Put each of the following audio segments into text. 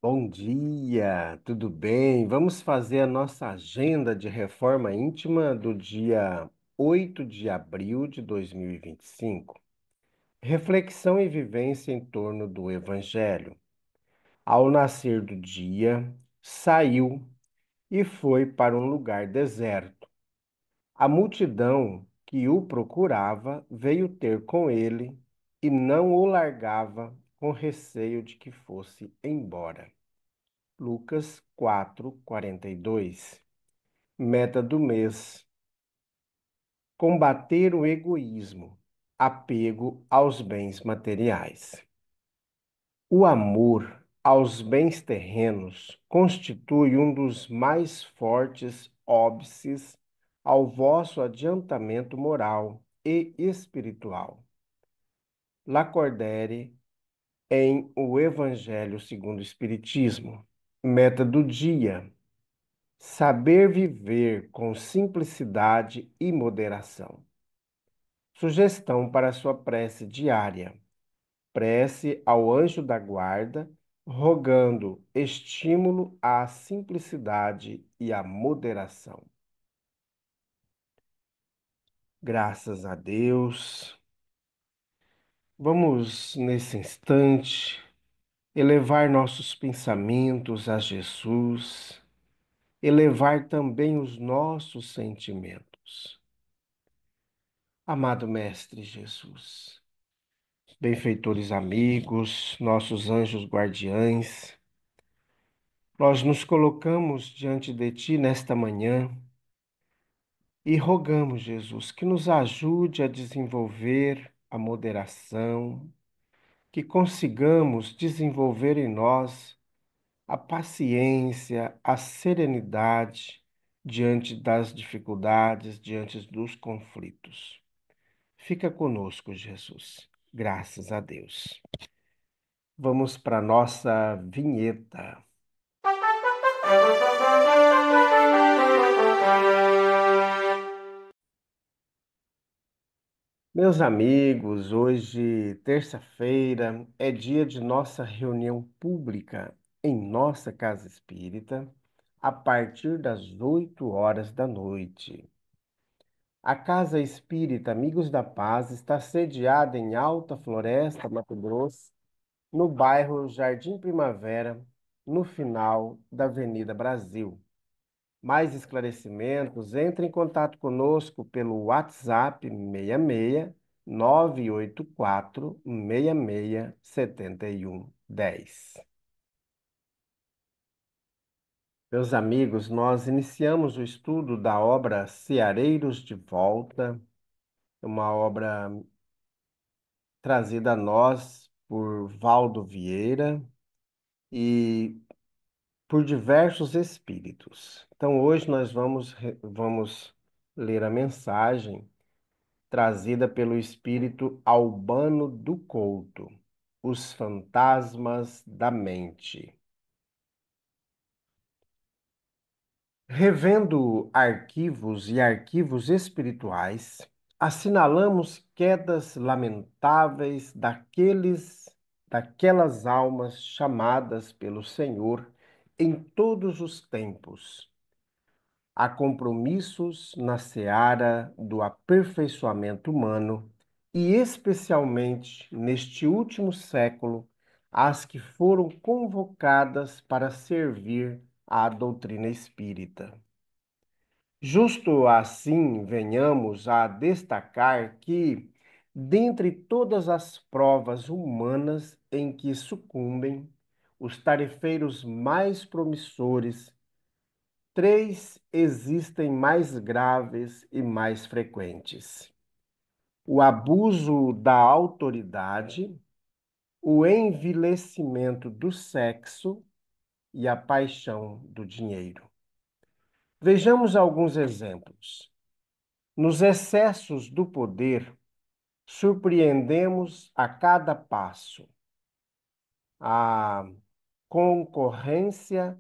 Bom dia, tudo bem? Vamos fazer a nossa agenda de reforma íntima do dia 8 de abril de 2025. Reflexão e vivência em torno do Evangelho. Ao nascer do dia, saiu e foi para um lugar deserto. A multidão que o procurava veio ter com ele e não o largava com receio de que fosse embora. Lucas 4:42. Meta do mês: combater o egoísmo, apego aos bens materiais. O amor aos bens terrenos constitui um dos mais fortes óbices ao vosso adiantamento moral e espiritual. Lacordaire em O Evangelho segundo o Espiritismo. Meta do dia: saber viver com simplicidade e moderação. Sugestão para sua prece diária: prece ao anjo da guarda, rogando estímulo à simplicidade e à moderação. Graças a Deus. Vamos, nesse instante, elevar nossos pensamentos a Jesus, elevar também os nossos sentimentos. Amado Mestre Jesus, benfeitores amigos, nossos anjos guardiães, nós nos colocamos diante de Ti nesta manhã e rogamos, Jesus, que nos ajude a desenvolver a moderação, que consigamos desenvolver em nós a paciência, a serenidade diante das dificuldades, diante dos conflitos. Fica conosco, Jesus. Graças a Deus. Vamos para a nossa vinheta. Meus amigos, hoje, terça-feira, é dia de nossa reunião pública em nossa casa espírita, a partir das 8 horas da noite. A Casa Espírita Amigos da Paz está sediada em Alta Floresta, Mato Grosso, no bairro Jardim Primavera, no final da Avenida Brasil. Mais esclarecimentos, entre em contato conosco pelo WhatsApp 66 984 66 7110. Meus amigos, nós iniciamos o estudo da obra Ceareiros de Volta, uma obra trazida a nós por Valdo Vieira e por diversos espíritos. Então, hoje nós vamos ler a mensagem trazida pelo espírito Albano do Couto, Os Fantasmas da Mente. Revendo arquivos e arquivos espirituais, assinalamos quedas lamentáveis daquelas almas chamadas pelo Senhor em todos os tempos. Há compromissos na seara do aperfeiçoamento humano e, especialmente neste último século, as que foram convocadas para servir à doutrina espírita. Justo assim, venhamos a destacar que, dentre todas as provas humanas em que sucumbem, os tarefeiros mais promissores, três existem mais graves e mais frequentes: o abuso da autoridade, o envilecimento do sexo e a paixão do dinheiro. Vejamos alguns exemplos. Nos excessos do poder, surpreendemos a cada passo a concorrência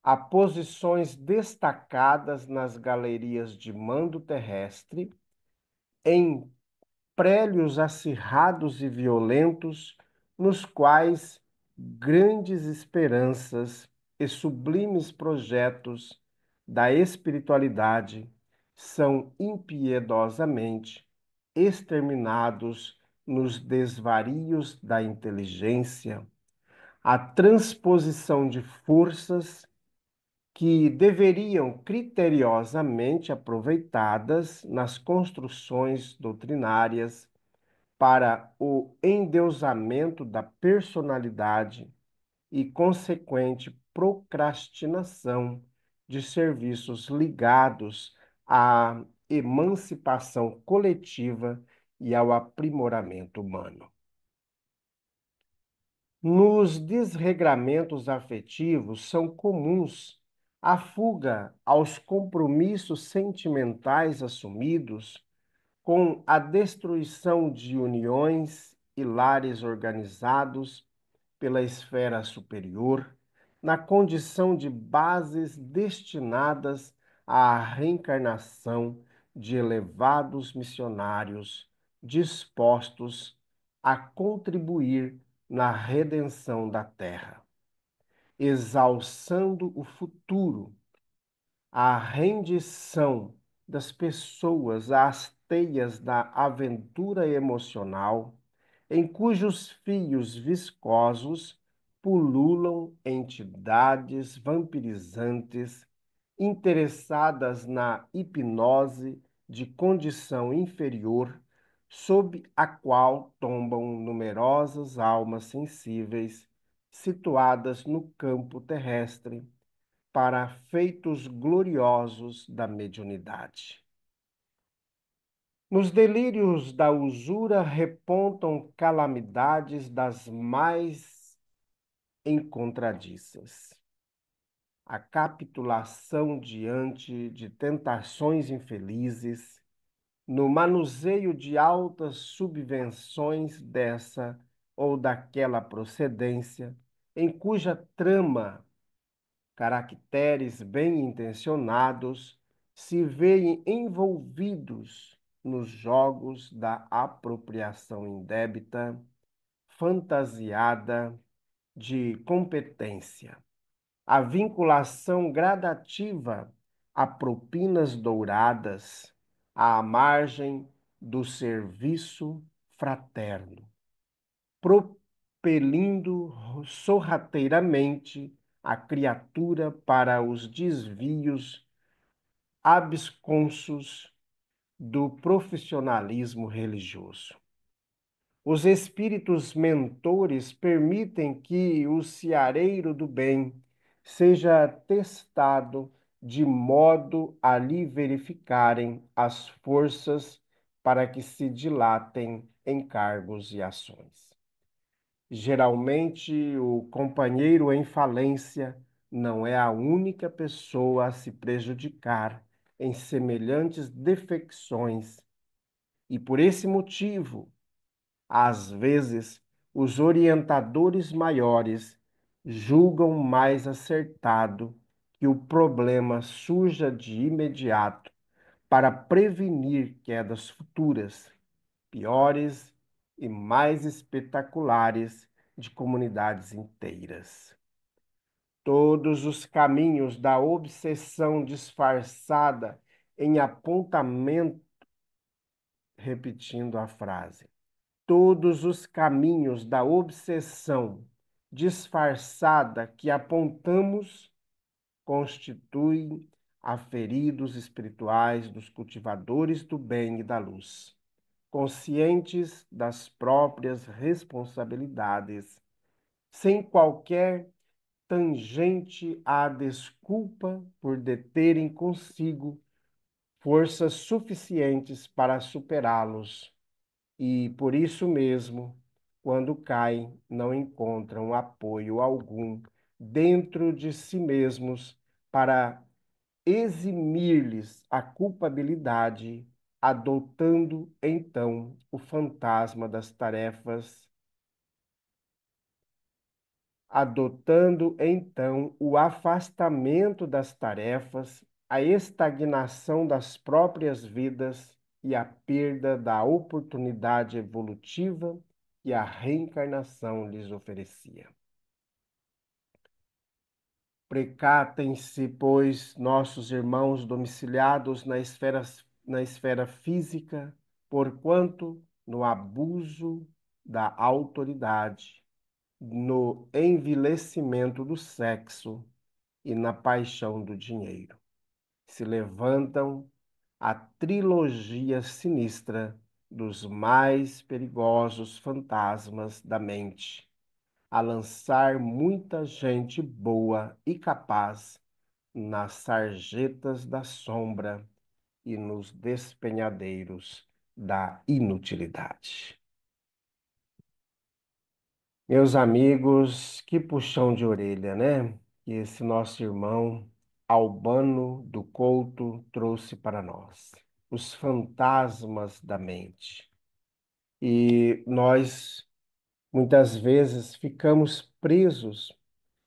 a posições destacadas nas galerias de mando terrestre, em prélios acirrados e violentos, nos quais grandes esperanças e sublimes projetos da espiritualidade são impiedosamente exterminados nos desvarios da inteligência, a transposição de forças que deveriam criteriosamente aproveitadas nas construções doutrinárias para o endeusamento da personalidade e consequente procrastinação de serviços ligados à emancipação coletiva e ao aprimoramento humano. Nos desregramentos afetivos são comuns a fuga aos compromissos sentimentais assumidos com a destruição de uniões e lares organizados pela esfera superior, na condição de bases destinadas à reencarnação de elevados missionários dispostos a contribuir na redenção da terra, exalçando o futuro, a rendição das pessoas às teias da aventura emocional, em cujos fios viscosos pululam entidades vampirizantes interessadas na hipnose de condição inferior, sob a qual tombam numerosas almas sensíveis situadas no campo terrestre para feitos gloriosos da mediunidade. Nos delírios da usura repontam calamidades das mais encontradiças. A capitulação diante de tentações infelizes, no manuseio de altas subvenções dessa ou daquela procedência, em cuja trama caracteres bem-intencionados se veem envolvidos nos jogos da apropriação indébita, fantasiada de competência, a vinculação gradativa a propinas douradas, à margem do serviço fraterno, propelindo sorrateiramente a criatura para os desvios absconsos do profissionalismo religioso. Os espíritos mentores permitem que o seareiro do bem seja testado de modo a lhe verificarem as forças para que se dilatem encargos e ações. Geralmente, o companheiro em falência não é a única pessoa a se prejudicar em semelhantes defecções, e por esse motivo, às vezes, os orientadores maiores julgam mais acertado que o problema surja de imediato para prevenir quedas futuras, piores e mais espetaculares de comunidades inteiras. Todos os caminhos da obsessão disfarçada em apontamento, repetindo a frase, todos os caminhos da obsessão disfarçada que apontamos constituem aferidos espirituais dos cultivadores do bem e da luz, conscientes das próprias responsabilidades, sem qualquer tangente à desculpa por deterem consigo forças suficientes para superá-los e, por isso mesmo, quando caem, não encontram apoio algum dentro de si mesmos para eximir-lhes a culpabilidade, adotando então o afastamento das tarefas, a estagnação das próprias vidas e a perda da oportunidade evolutiva que a reencarnação lhes oferecia. Precatem-se, pois, nossos irmãos domiciliados na esfera física, porquanto no abuso da autoridade, no envilecimento do sexo e na paixão do dinheiro, se levantam a trilogia sinistra dos mais perigosos fantasmas da mente, a lançar muita gente boa e capaz nas sarjetas da sombra e nos despenhadeiros da inutilidade. Meus amigos, que puxão de orelha, né? Que esse nosso irmão Albano do Couto trouxe para nós. Os fantasmas da mente. E nós, muitas vezes, ficamos presos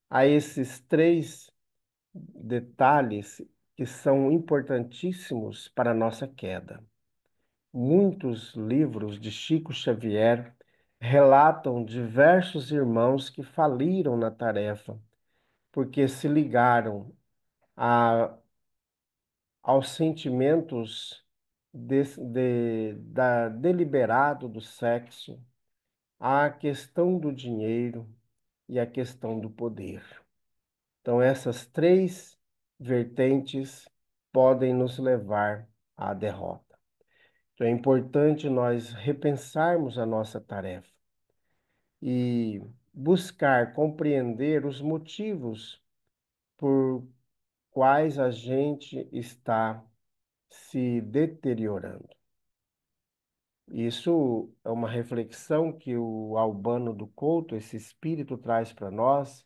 a esses três detalhes que são importantíssimos para a nossa queda. Muitos livros de Chico Xavier relatam diversos irmãos que faliram na tarefa, porque se ligaram a, aos sentimentos deliberado do sexo, à questão do dinheiro e à questão do poder. Então, essas três vertentes podem nos levar à derrota. Então, é importante nós repensarmos a nossa tarefa e buscar compreender os motivos por quais a gente está se deteriorando. Isso é uma reflexão que o Albano do Couto, esse espírito, traz para nós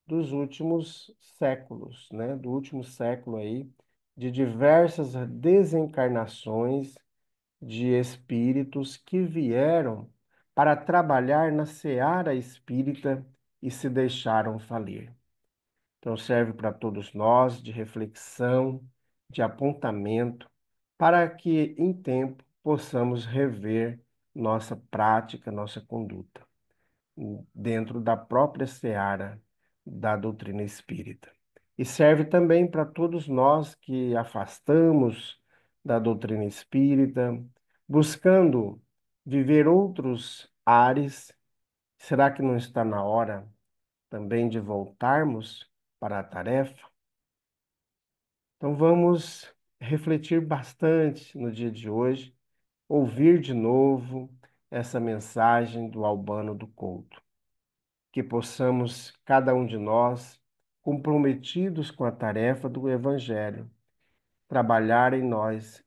dos últimos séculos, né? Do último século aí, de diversas desencarnações de espíritos que vieram para trabalhar na seara espírita e se deixaram falir. Então, serve para todos nós de reflexão, de apontamento, para que em tempo possamos rever nossa prática, nossa conduta, dentro da própria seara da doutrina espírita. E serve também para todos nós que afastamos da doutrina espírita, buscando viver outros ares. Será que não está na hora também de voltarmos para a tarefa? Então vamos refletir bastante no dia de hoje, ouvir de novo essa mensagem do Albano do Couto, que possamos, cada um de nós, comprometidos com a tarefa do Evangelho, trabalhar em nós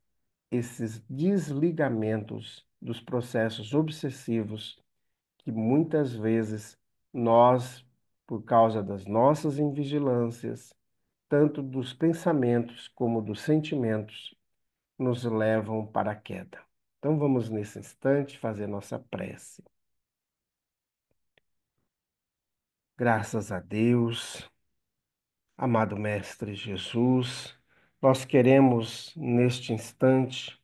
esses desligamentos dos processos obsessivos que muitas vezes nós, por causa das nossas invigilâncias, tanto dos pensamentos como dos sentimentos, nos levam para a queda. Então vamos nesse instante fazer nossa prece. Graças a Deus, amado Mestre Jesus, nós queremos neste instante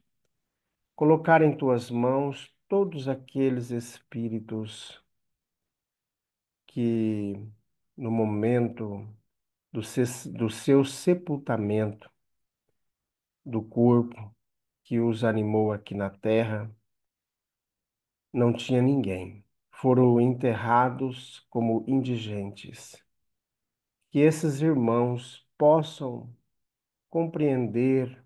colocar em tuas mãos todos aqueles espíritos que no momento do seu sepultamento do corpo que os animou aqui na terra, não tinha ninguém. Foram enterrados como indigentes. Que esses irmãos possam compreender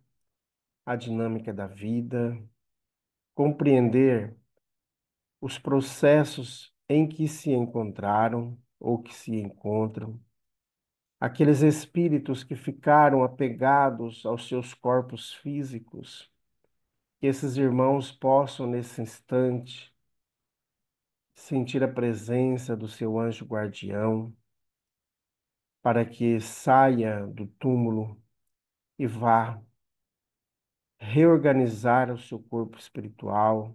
a dinâmica da vida, compreender os processos em que se encontraram ou que se encontram, aqueles espíritos que ficaram apegados aos seus corpos físicos, que esses irmãos possam, nesse instante, sentir a presença do seu anjo guardião, para que saia do túmulo e vá reorganizar o seu corpo espiritual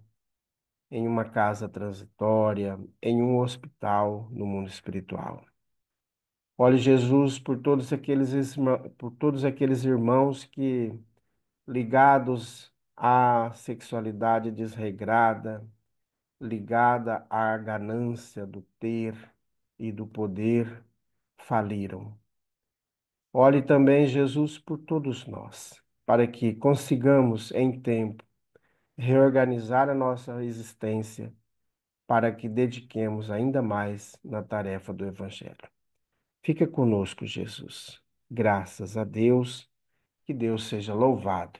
em uma casa transitória, em um hospital no mundo espiritual. Olhe, Jesus, por todos aqueles irmãos que, ligados à sexualidade desregrada, ligada à ganância do ter e do poder, faliram. Olhe também, Jesus, por todos nós, para que consigamos, em tempo, reorganizar a nossa existência, para que dediquemos ainda mais na tarefa do Evangelho. Fica conosco, Jesus. Graças a Deus, que Deus seja louvado.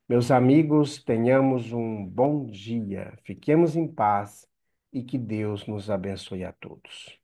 Meus amigos, tenhamos um bom dia, fiquemos em paz e que Deus nos abençoe a todos.